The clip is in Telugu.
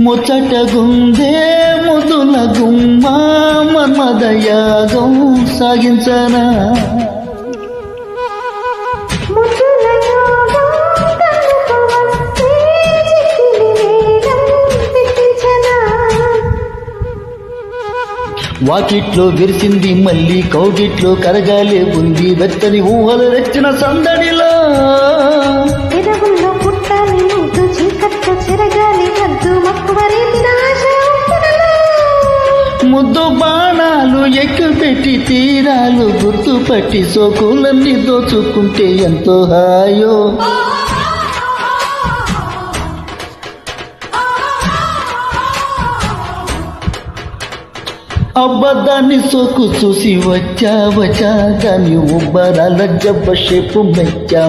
ముచ్చటగుందే ముదుల గుమ్మ మన్మదయాగం సాగించనా వాకిట్లో విరిసింది మళ్ళీ కౌగిట్లో కరగాలే ఉంది వెచ్చని ఊహలు రెచ్చిన సందడిలో ముద్దు బాణాలు ఎక్కుపెట్టి తీరాలు గుర్తుపట్టి సోకులన్నీ దోచుకుంటే ఎంతో హాయో అబ్బదాన్ని సోకు చూసి వచ్చా దాన్ని ఉబ్బరాల జబ్బ షేపు మెచ్చా